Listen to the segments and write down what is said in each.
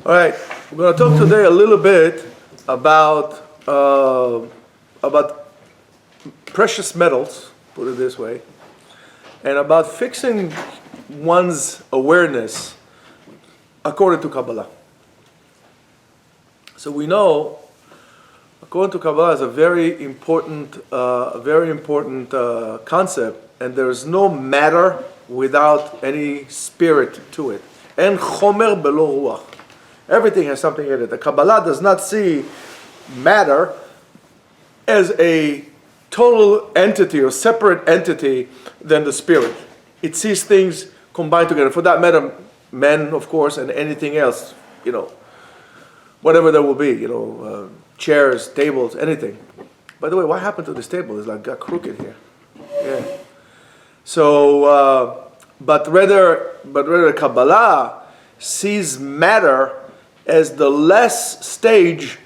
All right, we're going to talk today a little bit about precious metals, put it this way, and about fixing one's awareness according to Kabbalah. So we know, according to Kabbalah, is a very important concept, and there is no matter without any spirit to it. En chomer belo ruach. Everything has something in it. The Kabbalah does not see matter as a total entity or separate entity than the spirit. It sees things combined together. For that matter, men, of course, and anything else, whatever there will be, chairs, tables, anything. By the way, what happened to this table? It's got crooked here. Yeah. So, but rather Kabbalah sees matter as the last stage,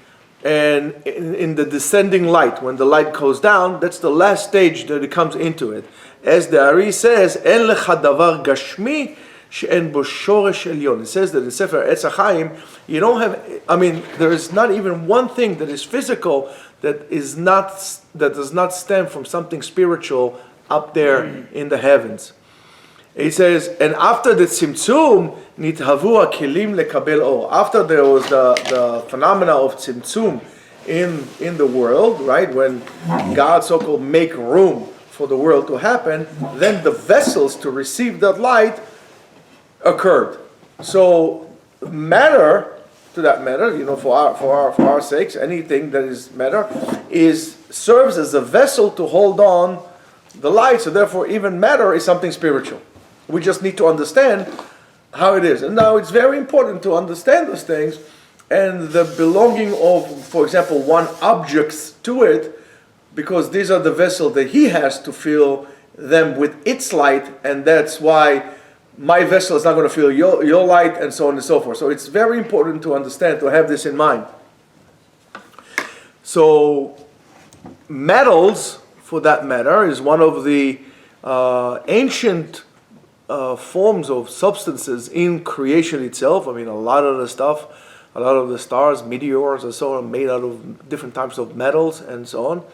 and in the descending light, when the light goes down, that's the last stage that it comes into it. As the Ari says, "En lecha davar gashmi she'en bo shoresh elyon." It says that in Sefer Etz HaChaim, you don't have. There is not even one thing that is physical that does not stem from something spiritual up there in the heavens. He says, and after the tzimtzum, nithavu hakelim lekabel or. After there was the phenomena of tzimtzum in the world, right? When God so-called make room for the world to happen, then the vessels to receive that light occurred. So matter, to that matter, for our sakes, anything that is matter serves as a vessel to hold on the light. So therefore, even matter is something spiritual. We just need to understand how it is. And now it's very important to understand those things and the belonging of, for example, one objects to it, because these are the vessels that he has to fill them with its light, and that's why my vessel is not going to fill your light, and so on and so forth. So it's very important to understand, to have this in mind. So metals, for that matter, is one of the ancient forms of substances in creation itself. A lot of the stars, meteors, and so on, are made out of different types of metals and so on.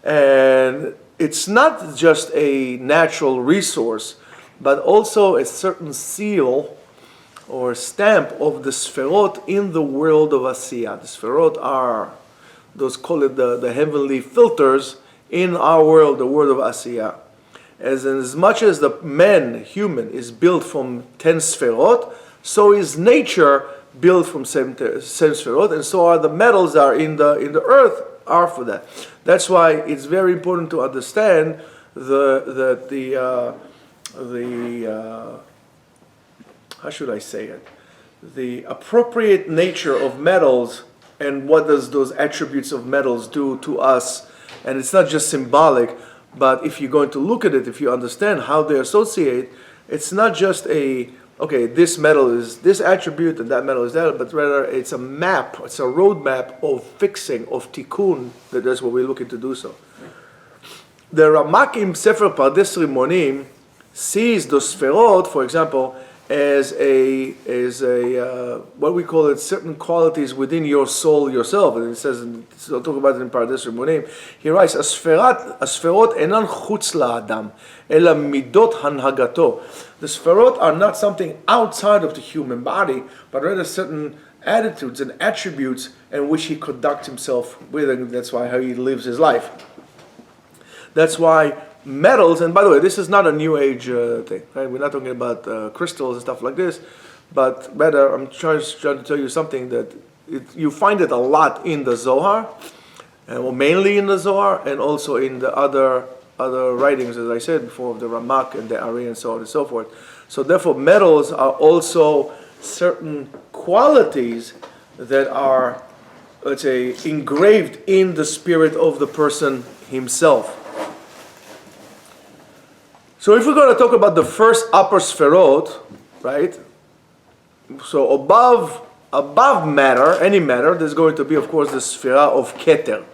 And it's not just a natural resource, but also a certain seal or stamp of the sferot in the world of Asiyah. The sferot are those, call it the heavenly filters in our world, the world of Asiyah. As much as the human, is built from 10 sferot, so is nature built from same sferot, and so are the metals that are in the earth are for that. That's why it's very important to understand how should I say it? The appropriate nature of metals and what does those attributes of metals do to us. And it's not just symbolic, but if you're going to look at it, if you understand how they associate, it's not just this metal is this attribute and that metal is that, but rather it's a map, it's a roadmap of fixing, of tikkun, that's what we're looking to do so. The Ramak Sefer Pardes Rimonim sees the sferot, for example, as what we call it, certain qualities within your soul yourself. And it says, I'll talk about it in Pardes Rimonim. He writes, Asferot enan chutz la'adam, ela midot hanhagato. The sferot are not something outside of the human body, but rather certain attitudes and attributes in which he conducts himself with, and that's why how he lives his life. That's why metals, and by the way, this is not a new age thing, right? We're not talking about crystals and stuff like this, but rather I'm trying to tell you something that you find it a lot in the Zohar, and mainly in the Zohar, and also in the other writings, as I said before, of the Ramak and the Ari and so on and so forth. So therefore, metals are also certain qualities that are, let's say, engraved in the spirit of the person himself. So if we're going to talk about the first upper sferot, right? So above matter, any matter, there's going to be, of course, the sphera of Keter.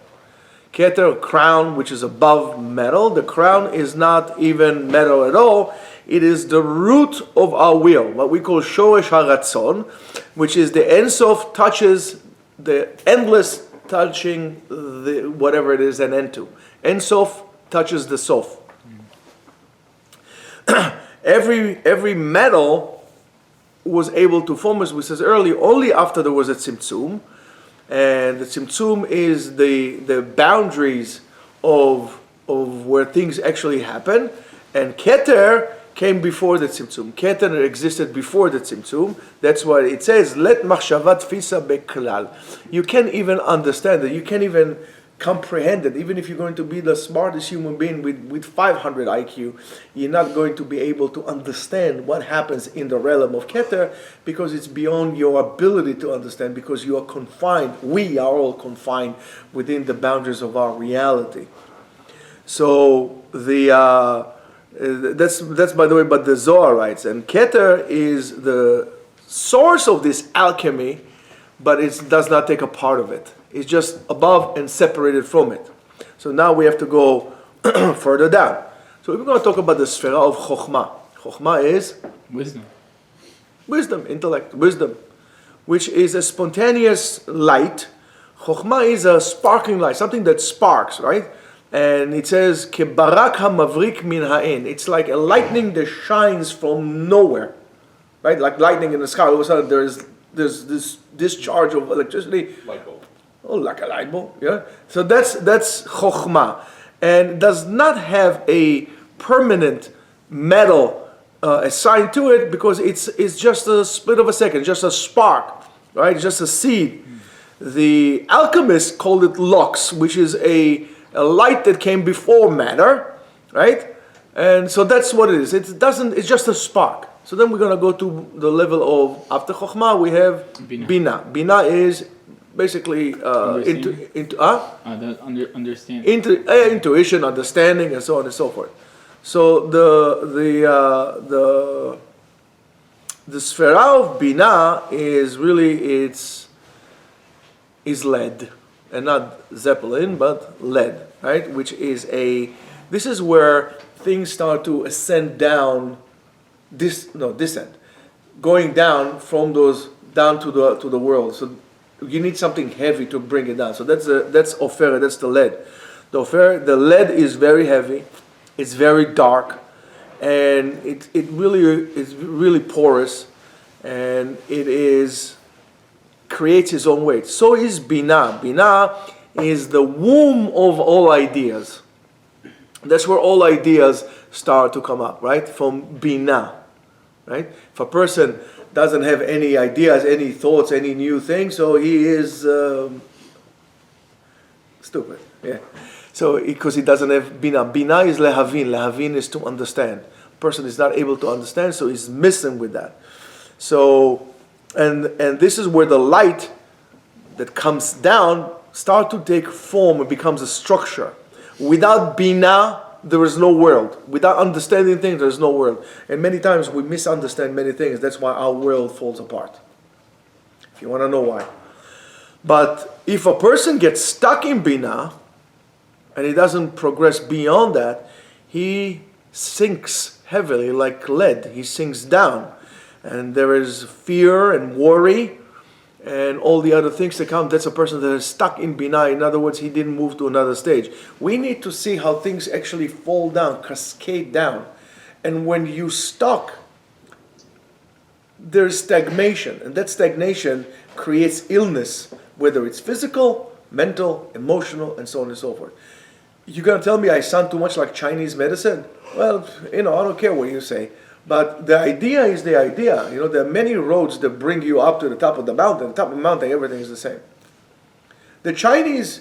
Keter, crown, which is above metal. The crown is not even metal at all. It is the root of our will, what we call shoresh haratzon, which is the Ein Sof touches the endless, touching the whatever it is an end to. Ein Sof touches the Sof. Every metal was able to form, as we said earlier, only after there was a tzimtzum, and the tzimtzum is the boundaries of where things actually happen, and Keter came before the tzimtzum. Keter existed before the tzimtzum. That's why it says, "Let machshavat tfisa beklal." You can't even understand it. You can't even comprehend it. Even if you're going to be the smartest human being with 500 IQ, you're not going to be able to understand what happens in the realm of Keter, because it's beyond your ability to understand, because you are confined. We are all confined within the boundaries of our reality. So that's by the way, but the Zohar writes, and Keter is the source of this alchemy, but it does not take a part of it. It's just above and separated from it. So now we have to go further down. So we're going to talk about the Sfera of Chokhmah. Chokhmah is? Wisdom, intellect, wisdom, which is a spontaneous light. Chokhmah is a sparkling light, something that sparks, right? And it says, Kebarak hamavrik min ha'en. It's like a lightning that shines from nowhere, right? Like lightning in the sky. All of a sudden there's this discharge of electricity. Light bulb. Oh, like a light bulb, yeah. So that's chokhmah, and does not have a permanent metal assigned to it, because it's just a split of a second, just a spark, right? Just a seed. The alchemists called it lux, which is a light that came before matter, right? And so that's what it is. It's just a spark. So then we're going to go to the level of, after chokhmah we have bina. Bina is basically intuition, understanding, and so on and so forth. So the Sfera of Bina is really is lead, and not Zeppelin, but lead, right? Which is this is where things start to ascend down. Descend, going down from those down to the world. So you need something heavy to bring it down. So that's Oferet, that's the lead. The lead is very heavy, it's very dark, and it really is really porous, and creates its own weight. So is Bina. Bina is the womb of all ideas. That's where all ideas start to come up, right? From Bina, right? If a person doesn't have any ideas, any thoughts, any new things, so he is stupid. Yeah. So because he doesn't have Bina. Bina is lehavin. Lehavin is to understand. A person is not able to understand, so he's missing with that. So, and this is where the light that comes down starts to take form and becomes a structure. Without Bina, there is no world. Without understanding things, there is no world. And many times we misunderstand many things. That's why our world falls apart. If you want to know why. But if a person gets stuck in Bina, and he doesn't progress beyond that, he sinks heavily like lead. He sinks down. And there is fear and worry and all the other things that come. That's a person that is stuck in Bina. In other words, he didn't move to another stage. We need to see how things actually fall down, cascade down. And when you stuck, there's stagnation. And that stagnation creates illness, whether it's physical, mental, emotional, and so on and so forth. You're going to tell me I sound too much like Chinese medicine? Well, I don't care what you say. But the idea is the idea. There are many roads that bring you up to the top of the mountain. The top of the mountain, everything is the same. In Chinese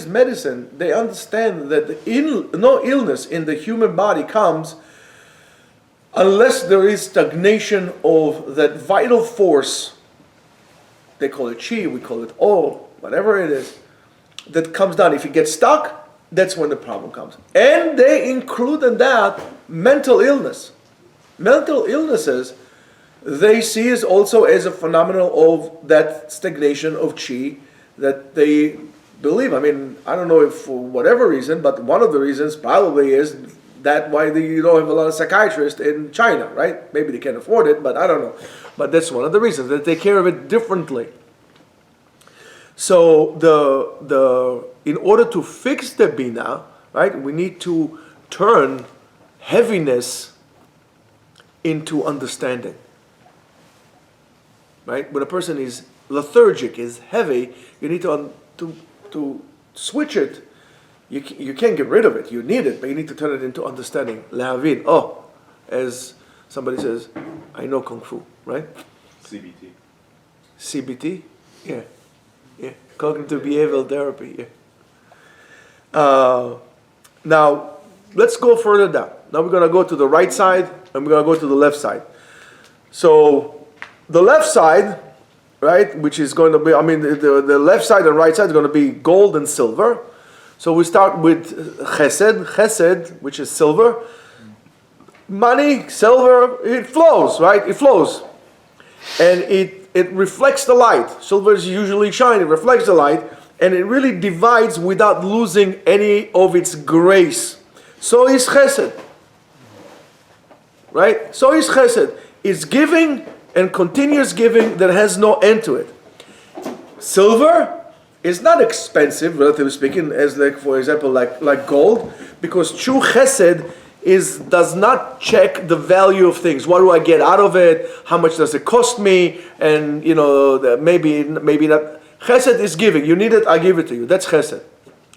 medicine, they understand that no illness in the human body comes unless there is stagnation of that vital force. They call it chi, we call it o, whatever it is, that comes down. If you get stuck, that's when the problem comes. And they include in that mental illness. Mental illnesses, they see as also as a phenomenon of that stagnation of chi that they believe. I don't know if for whatever reason, but one of the reasons probably is That's why you don't have a lot of psychiatrists in China, right? Maybe they can't afford it, but I don't know. But that's one of the reasons. They take care of it differently. So in order to fix the bina, right, we need to turn heaviness into understanding. Right? When a person is lethargic, is heavy, you need to switch it. You can't get rid of it. You need it, but you need to turn it into understanding. Lehavin. Oh, as somebody says, I know Kung Fu, right? CBT. CBT? Yeah. Cognitive behavioral therapy, yeah. Now, let's go further down. Now we're going to go to the right side, and we're going to go to the left side. So, the left side, right, which is going to be, the left side and right side is going to be gold and silver. So we start with chesed, which is silver. Money, silver, it flows, right? It flows. And it reflects the light. Silver is usually shiny, it reflects the light, and it really divides without losing any of its grace. So is chesed. Right? So is chesed. It's giving and continuous giving that has no end to it. Silver is not expensive, relatively speaking, as like, for example, like gold, because true chesed does not check the value of things. What do I get out of it? How much does it cost me? And maybe not. Chesed is giving. You need it, I give it to you. That's chesed.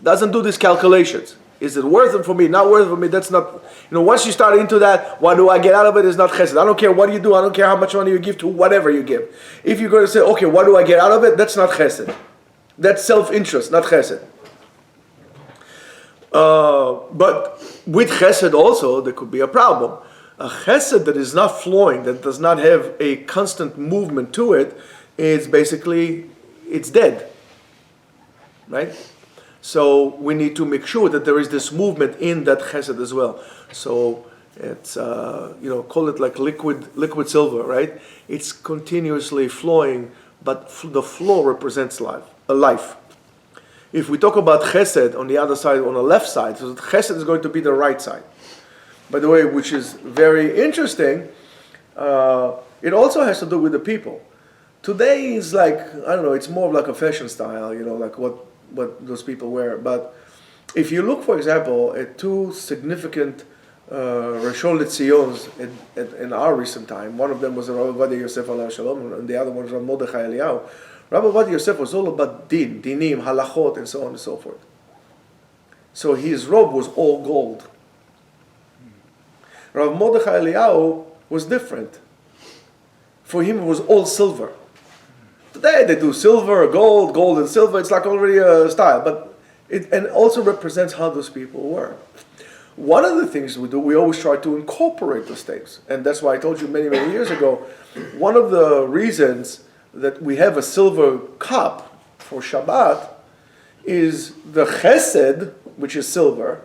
Doesn't do these calculations. Is it worth it for me? Not worth it for me? That's not. Once you start into that, what do I get out of it? Is not chesed. I don't care what you do. I don't care how much money you give to whatever you give. If you're going to say, okay, what do I get out of it? That's not chesed. That's self-interest, not chesed. But with chesed also, there could be a problem. A chesed that is not flowing, that does not have a constant movement to it, is basically, it's dead. Right? So we need to make sure that there is this movement in that chesed as well. So it's, call it like liquid silver, right? It's continuously flowing, but the flow represents life. If we talk about chesed on the other side, on the left side, so chesed is going to be the right side. By the way, which is very interesting, it also has to do with the people. Today is like, I don't know, it's more of like a fashion style, like what those people wear. But if you look, for example, at two significant Rishon LeZions in our recent time, one of them was Rabbi Ovadia Yosef Alav Shalom, and the other one was Rabbi Mordechai Eliyahu. Rabbi Ovadia Yosef was all about dinim, halachot, and so on and so forth. So his robe was all gold. Rabbi Mordechai Eliyahu was different. For him, it was all silver. Today they do silver, gold and silver. It's like already a style, but it also represents how those people were. One of the things we do, we always try to incorporate those things, and that's why I told you many years ago. One of the reasons that we have a silver cup for Shabbat is the chesed, which is silver,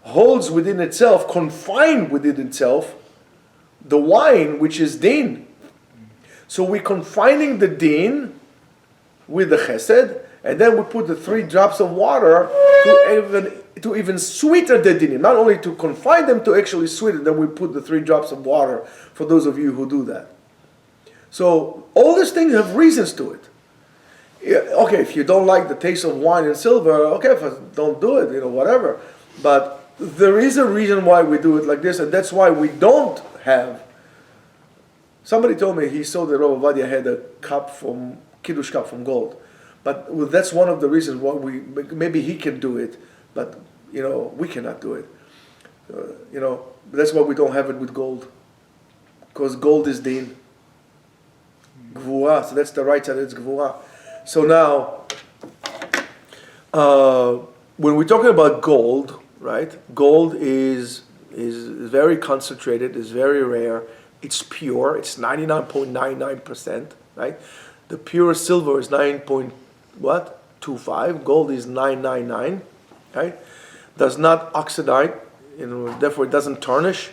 holds within itself, confined within itself, the wine, which is din. So we're confining the din with the chesed, and then we put the 3 drops of water to even sweeten the din. Not only to confine them, to actually sweeten them, we put the 3 drops of water, for those of you who do that. So all these things have reasons to it. Okay, if you don't like the taste of wine and silver, okay, don't do it, whatever. But there is a reason why we do it like this, and that's why we don't have. Somebody told me he saw that Rav Ovadia had a Kiddush cup from gold. But that's one of the reasons why maybe he can do it, but we cannot do it. That's why we don't have it with gold. Because gold is din. Gvura, so that's the right side, it's Gvura. So now, when we're talking about gold, right? Gold is very concentrated, is very rare. It's pure. It's 99.99%, right? The pure silver is 9.25. Gold is 999, right? Does not oxidize, therefore it doesn't tarnish.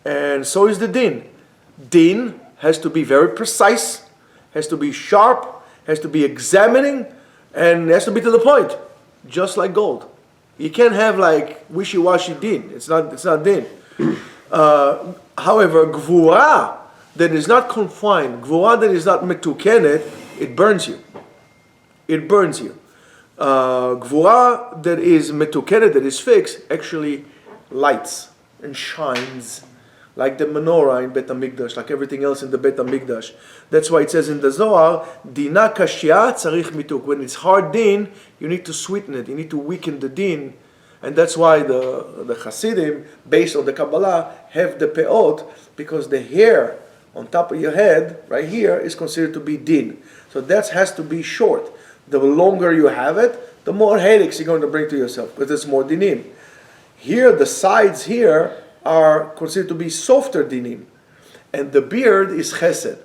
And so is the din. Din has to be very precise, has to be sharp, has to be examining, and has to be to the point, just like gold. You can't have like wishy-washy din. It's not din. However, gvura that is not confined, gvura that is not metukenet, it burns you. It burns you. Gvura that is metukenet, that is fixed, actually lights and shines, like the menorah in Bet HaMikdash, like everything else in the Bet HaMikdash. That's why it says in the Zohar, Dina kashya tzarich mituk. When it's hard din, you need to sweeten it, you need to weaken the din. And that's why the Hasidim, based on the Kabbalah, have the peot, because the hair on top of your head, right here, is considered to be din. So that has to be short. The longer you have it, the more headaches you're going to bring to yourself, because it's more dinim. Here, the sides here are considered to be softer dinim. And the beard is chesed.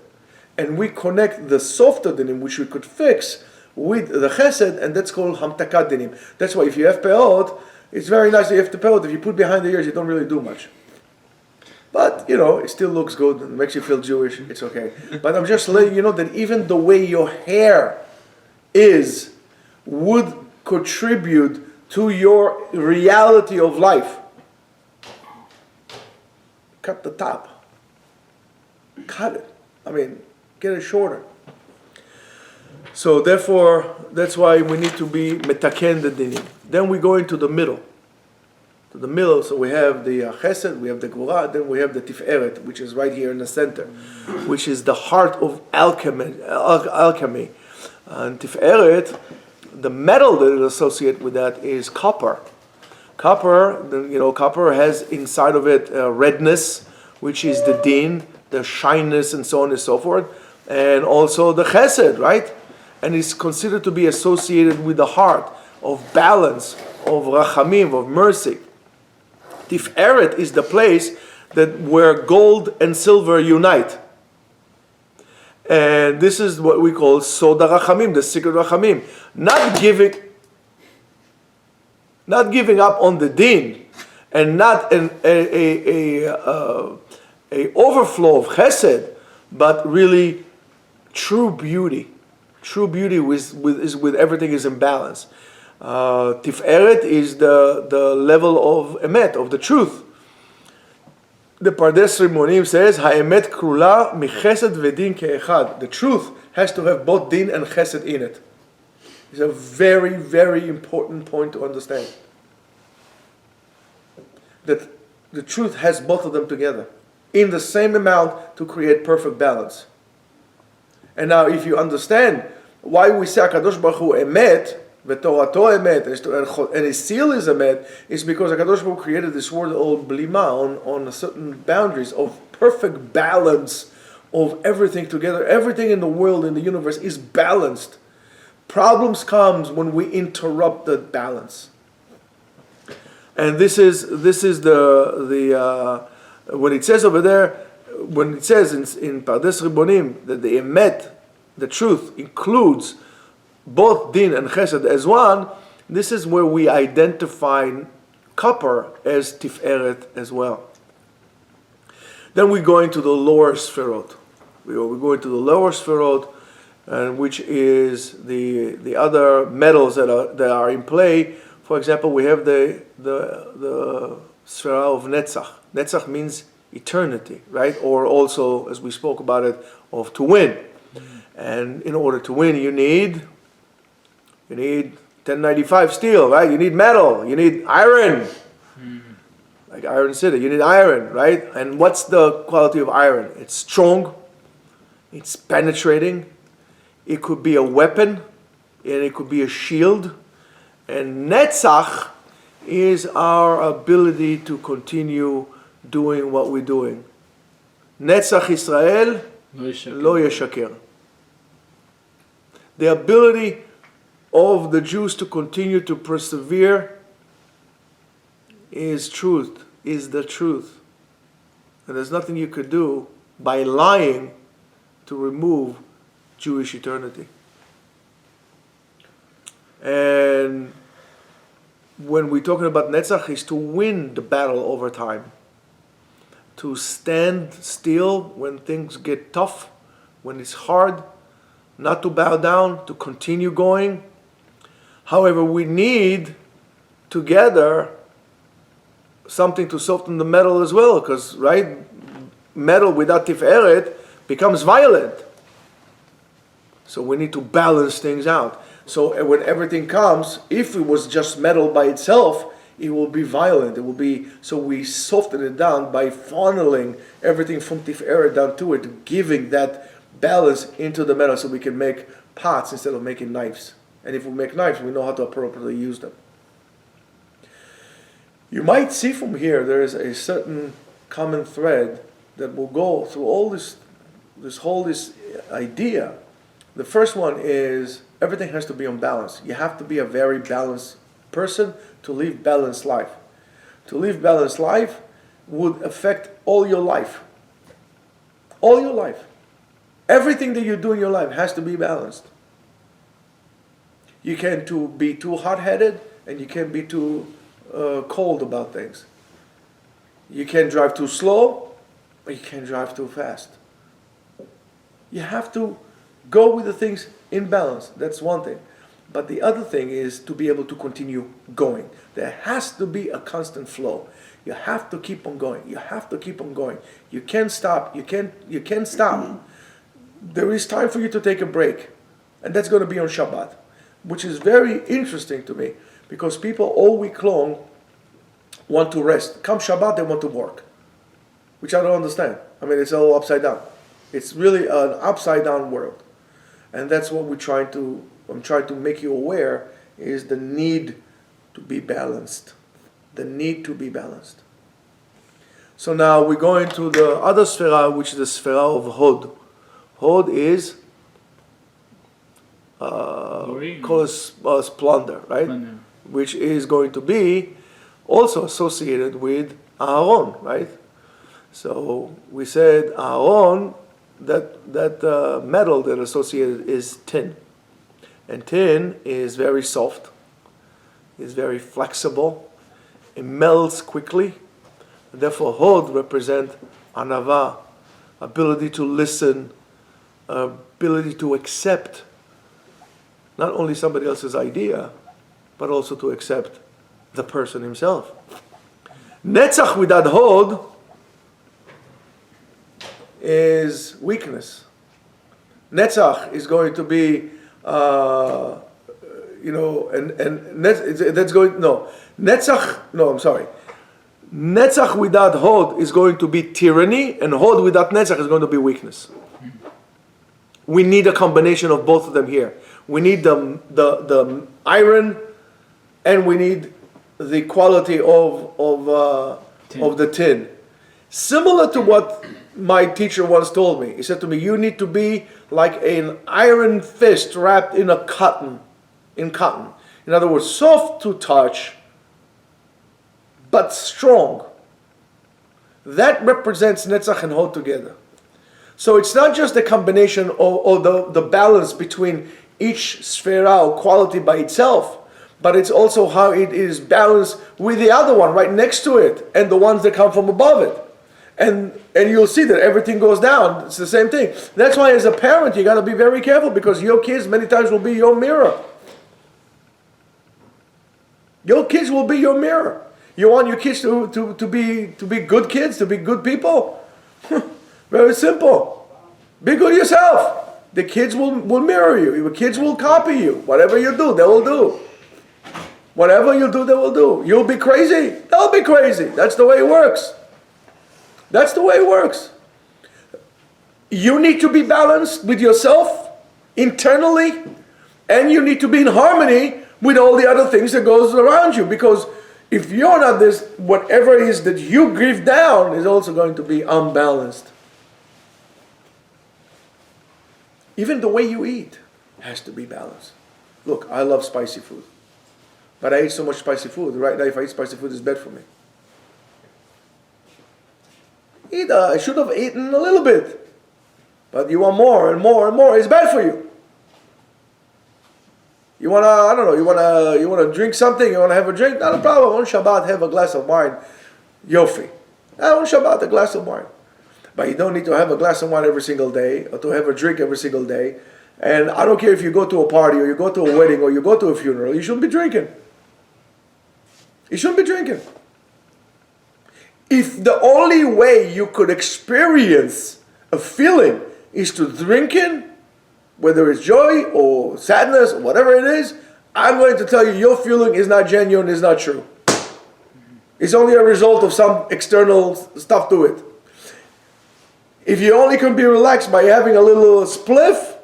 And we connect the softer dinim, which we could fix, with the chesed, and that's called hamtakat dinim. That's why if you have peot, it's very nice that you have the peot. If you put behind the ears, you don't really do much. But, it still looks good and makes you feel Jewish. It's okay. But I'm just letting you know that even the way your hair is would contribute to your reality of life. Cut the top. Cut it. Get it shorter. So therefore, that's why we need to be metaken the dinim. Then we go into the middle. To the middle, so we have the chesed, we have the gvura, then we have the tiferet, which is right here in the center, which is the heart of alchemy. And tiferet, the metal that is associated with that is copper. Copper has inside of it redness, which is the din, the shyness, and so on and so forth, and also the chesed, right? And it's considered to be associated with the heart of balance, of rachamim, of mercy. Tiferet is the place where gold and silver unite. And this is what we call soda rachamim, the secret rachamim. Not giving up on the din, and not a overflow of chesed, but really true beauty. True beauty with everything is in balance. Tiferet is the level of emet, of the truth. The Pardes Rimonim says, Ha'emet krula michesed vedin ke'echad. The truth has to have both din and chesed in it. It's a very, very important point to understand. That the truth has both of them together in the same amount to create perfect balance. And now if you understand why we say HaKadosh Baruch Hu emet, v'torato emet, and his seal is emet, is because HaKadosh Baruch Hu created this world all blima on certain boundaries of perfect balance of everything together. Everything in the world, in the universe, is balanced. Problems comes when we interrupt the balance. And this is the when it says over there, when it says in Pardes Ribonim that the emet, the truth, includes both din and chesed as one, this is where we identify copper as tiferet as well. Then we go into the lower sferot. We go into the lower sferot, which is the other metals that are in play. For example, we have the sfera of Netzach. Netzach means eternity, right? Or also, as we spoke about it, of to win. And in order to win, you need 1095 steel, right? You need metal. You need iron. Like Iron City, you need iron, right? And what's the quality of iron? It's strong. It's penetrating. It could be a weapon, and it could be a shield. And Netzach is our ability to continue doing what we're doing. Netzach Israel lo yeshaker. The ability of the Jews to continue to persevere is truth, is the truth. And there's nothing you could do by lying to remove Jewish eternity. And when we're talking about Netzach, is to win the battle over time. To stand still when things get tough, when it's hard, not to bow down, to continue going. However, we need together something to soften the metal as well, because, right, metal without tiferet becomes violent. So we need to balance things out. So when everything comes, if it was just metal by itself, it will be violent. It will be, so we soften it down by funneling everything from tiferet down to it, giving that balance into the metal so we can make pots instead of making knives. And if we make knives, we know how to appropriately use them. You might see from here there is a certain common thread that will go through all this idea. The first one is everything has to be on balance. You have to be a very balanced person to live balanced life. To live balanced life would affect all your life. All your life. Everything that you do in your life has to be balanced. You can't be too hot-headed, and you can't be too cold about things. You can't drive too slow, or you can't drive too fast. You have to go with the things in balance. That's one thing. But the other thing is to be able to continue going. There has to be a constant flow. You have to keep on going. You have to keep on going. You can't stop. You can't stop. There is time for you to take a break. And that's going to be on Shabbat, which is very interesting to me, because people all week long want to rest. Come Shabbat, they want to work, which I don't understand. I mean, it's all upside down. It's really an upside down world. And that's what I'm trying to make you aware, is the need to be balanced. The need to be balanced. So now we're going to the other sphera, which is the sphera of Hod. Hod is splendor, right? Splendor. Which is going to be also associated with Aaron, right? So we said Aaron, that metal that associated is tin. And tin is very soft, is very flexible, it melts quickly. And therefore Hod represent anava, ability to listen, ability to accept not only somebody else's idea, but also to accept the person himself. Netzach without Hod is weakness. Netzach is going to be, Netzach without Hod is going to be tyranny, and Hod without Netzach is going to be weakness. We need a combination of both of them here. We need the iron, and we need the quality of the tin. Similar to what my teacher once told me. He said to me, you need to be like an iron fist wrapped in cotton. In other words, soft to touch, but strong. That represents Netzach and Hod together. So it's not just a combination of the balance between each sphera or quality by itself, but it's also how it is balanced with the other one right next to it, and the ones that come from above it. And you'll see that everything goes down. It's the same thing. That's why as a parent you got to be very careful, because your kids many times will be your mirror. Your kids will be your mirror. You want your kids to be good kids, to be good people? Very simple. Be good yourself. The kids will mirror you. The kids will copy you. Whatever you do, they will do. Whatever you do, they will do. You'll be crazy, they'll be crazy. That's the way it works. That's the way it works. You need to be balanced with yourself internally, and you need to be in harmony with all the other things that goes around you, because if you're not this, whatever it is that you grieve down is also going to be unbalanced. Even the way you eat has to be balanced. Look, I love spicy food, but I eat so much spicy food. Right now, if I eat spicy food, it's bad for me. I should have eaten a little bit, but you want more and more and more. It's bad for you. You wanna drink something. You wanna have a drink. Not a problem. On Shabbat, have a glass of wine. Yofi. On Shabbat, a glass of wine. But you don't need to have a glass of wine every single day, or to have a drink every single day. And I don't care if you go to a party, or you go to a wedding, or you go to a funeral. You shouldn't be drinking. You shouldn't be drinking. If the only way you could experience a feeling is to drinking, whether it's joy or sadness or whatever it is, I'm going to tell you your feeling is not genuine, is not true. It's only a result of some external stuff to it. If you only can be relaxed by having a little spliff,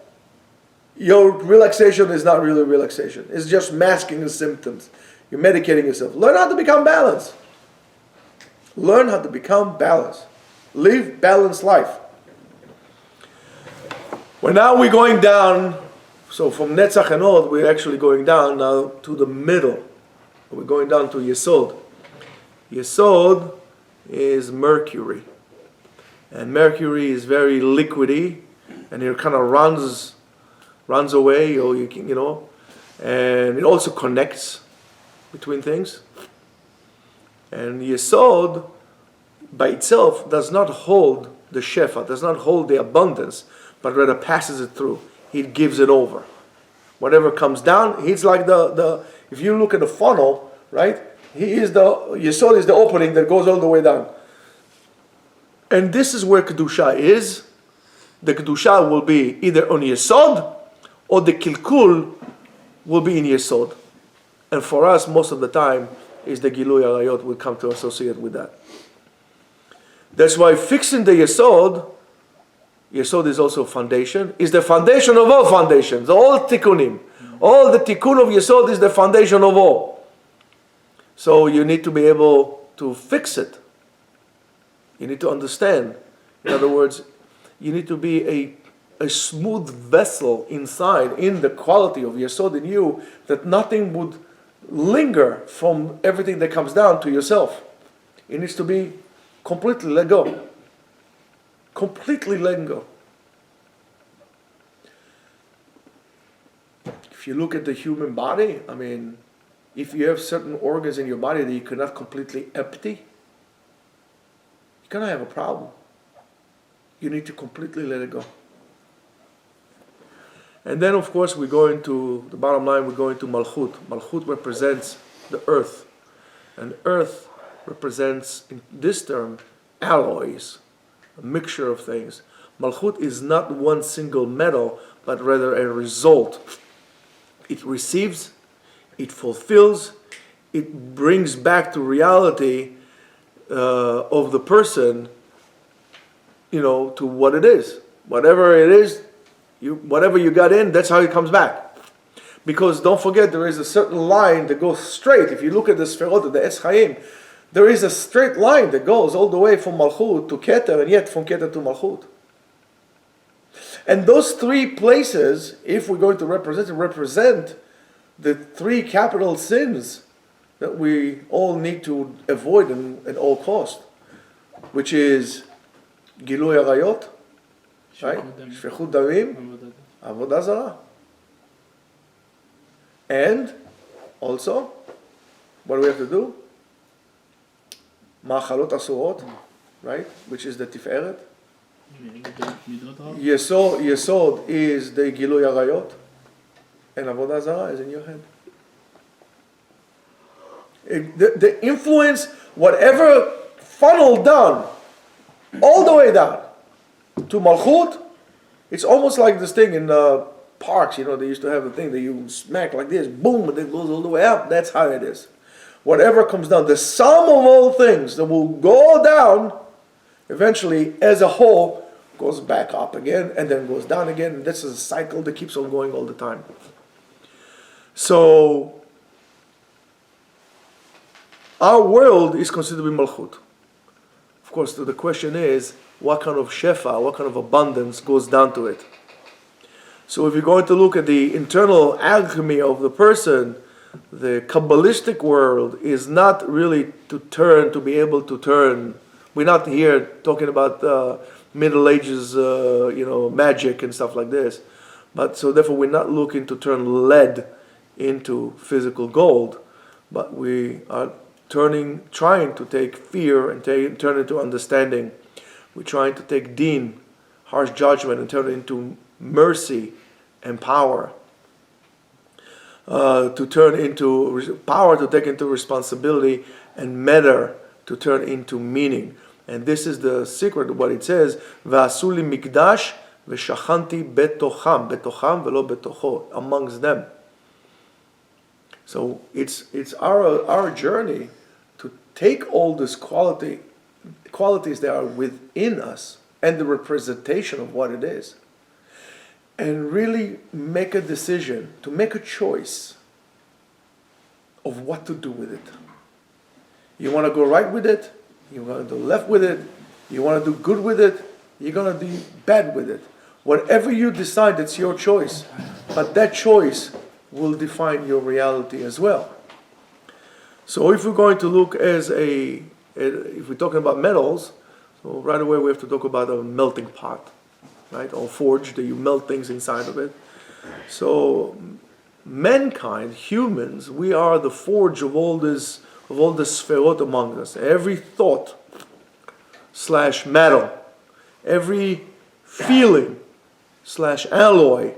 your relaxation is not really relaxation. It's just masking the symptoms. You're medicating yourself. Learn how to become balanced. Learn how to become balanced. Live balanced life. Well, now we're going down. So from Netzach and Od, we're actually going down now to the middle. We're going down to Yesod. Yesod is Mercury. And Mercury is very liquidy, and it kind of runs away, or and it also connects between things. And Yesod by itself does not hold the Shefa, does not hold the abundance, but rather passes it through. He gives it over. Whatever comes down, he's like the if you look at the funnel, right? Yesod is the opening that goes all the way down. And this is where Kedusha is. The Kedusha will be either on Yesod, or the Kilkul will be in Yesod. And for us, most of the time, is the Gilui Arayot will come to associate with that. That's why fixing the Yesod is also foundation, is the foundation of all foundations, all tikkunim. All the tikkun of Yesod is the foundation of all. So you need to be able to fix it. You need to understand. In other words, you need to be a smooth vessel inside, in the quality of Yesod in you, that nothing would linger from everything that comes down to yourself. It needs to be completely let go. Completely let go. If you look at the human body, I mean, if you have certain organs in your body that you cannot completely empty, you're going to have a problem. You need to completely let it go. And then, of course, we go into, the bottom line, we go into Malchut. Malchut represents the earth. And earth represents, in this term, alloys, a mixture of things. Malchut is not one single metal, but rather a result. It receives, it fulfills, it brings back to reality of the person, to what it is. Whatever it is, whatever you got in, that's how it comes back. Because don't forget, there is a certain line that goes straight. If you look at the Sferot, the Etz Chaim, there is a straight line that goes all the way from Malchut to Keter, and yet from Keter to Malchut. And those three places, if we're going to represent the three capital sins that we all need to avoid at all cost, which is Gilui Arayot, right? Shfichut Damim, Avodah Zarah. And also, what do we have to do? Ma'achalot Asurot, right? Which is the Tiferet. Yesod is the Gilui Arayot, and Avodah Zarah is in your head. The influence, whatever funneled down, all the way down to Malchut, it's almost like this thing in parks, they used to have the thing that you smack like this, boom, and it goes all the way up. That's how it is. Whatever comes down, the sum of all things that will go down, eventually, as a whole, goes back up again, and then goes down again. And this is a cycle that keeps on going all the time. So, our world is considered to be Malchut. Of course, the question is, what kind of shefa, what kind of abundance goes down to it? So if you're going to look at the internal alchemy of the person, the Kabbalistic world is not really to be able to turn. We're not here talking about Middle Ages, magic and stuff like this. But so therefore we're not looking to turn lead into physical gold, but we are trying to take fear and turn it into understanding. We're trying to take deen, harsh judgment, and turn it into mercy and power. to turn into power, to take into responsibility, and matter to turn into meaning. And this is the secret of what it says, V'asu li mikdash v'shachanti betocham, betocham v'lo betocho, amongst them. So it's our journey to take all these qualities that are within us and the representation of what it is, and really make a decision, to make a choice of what to do with it. You want to go right with it, you want to go left with it, you want to do good with it, you're going to do bad with it. Whatever you decide, it's your choice. But that choice will define your reality as well. So if we're going to look if we're talking about metals, so right away we have to talk about a melting pot, right? Or forge, that you melt things inside of it. So mankind, humans, we are the forge of all the sferot among us. Every thought / metal, every feeling / alloy,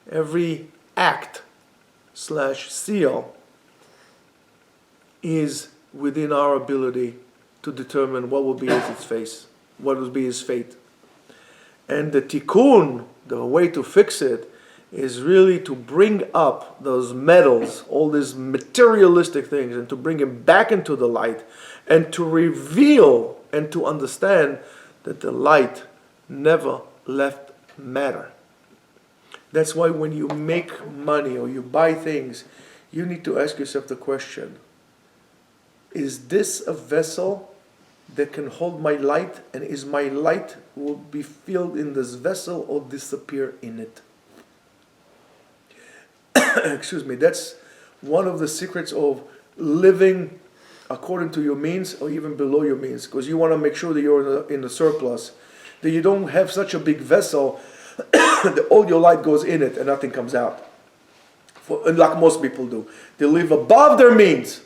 every act / seal is within our ability to determine what will be its fate, what will be his fate. And the tikkun, the way to fix it, is really to bring up those metals, all these materialistic things, and to bring them back into the light, and to reveal and to understand that the light never left matter. That's why when you make money or you buy things, you need to ask yourself the question, is this a vessel that can hold my light, and is my light will be filled in this vessel or disappear in it? Excuse me, that's one of the secrets of living according to your means or even below your means, because you want to make sure that you're in a surplus, that you don't have such a big vessel that all your light goes in it and nothing comes out. Like most people do. They live above their means.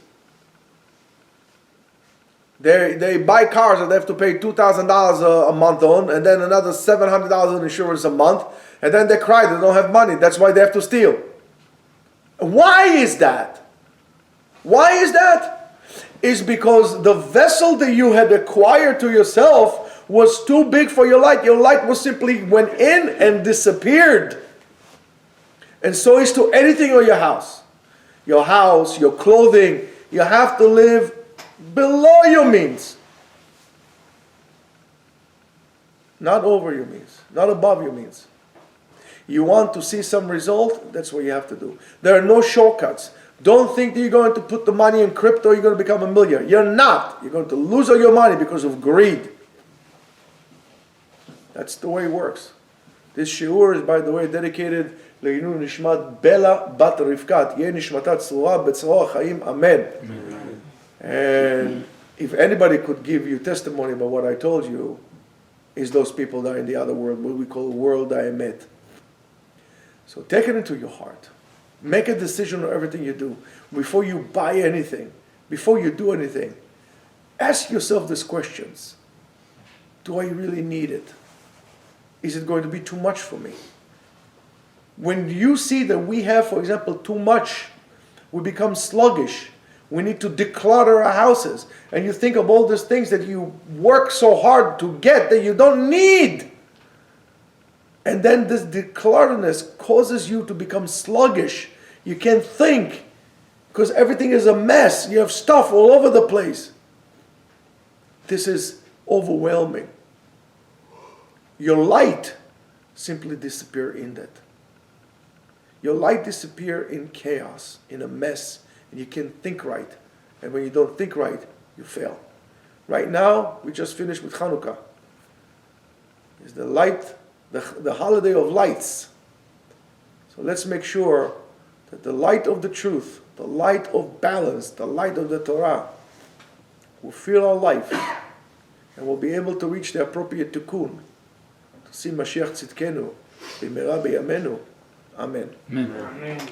They buy cars that they have to pay $2,000 a month on, and then another $700 in insurance a month, and then they cry they don't have money. That's why they have to steal. Why is that? Why is that? It's because the vessel that you had acquired to yourself was too big for your light. Your light was simply went in and disappeared. And so is to anything on your house. Your house, your clothing. You have to live below your means. Not over your means. Not above your means. You want to see some result, that's what you have to do. There are no shortcuts. Don't think that you're going to put the money in crypto, you're going to become a millionaire. You're not. You're going to lose all your money because of greed. That's the way it works. This shiur is, by the way, dedicated Le'inu Nishmat Bela Bat Rivkat. Yeh Nishmatat Tzurah B'Tzroah Chaim. Amen. And if anybody could give you testimony about what I told you, is those people that are in the other world, what we call world Emet. So take it into your heart. Make a decision on everything you do. Before you buy anything, before you do anything, ask yourself these questions. Do I really need it? Is it going to be too much for me? When you see that we have, for example, too much, we become sluggish. We need to declutter our houses. And you think of all these things that you work so hard to get that you don't need. And then this declutterness causes you to become sluggish. You can't think because everything is a mess. You have stuff all over the place. This is overwhelming. Your light simply disappear in that. Your light disappear in chaos, in a mess, and you can't think right. And when you don't think right, you fail. Right now, we just finished with Hanukkah. It's the light, the holiday of lights. So let's make sure that the light of the truth, the light of balance, the light of the Torah will fill our life, and we'll be able to reach the appropriate tikkun, to see Mashiach Tzidkenu, b'mera b'yamenu. Amen. Amen.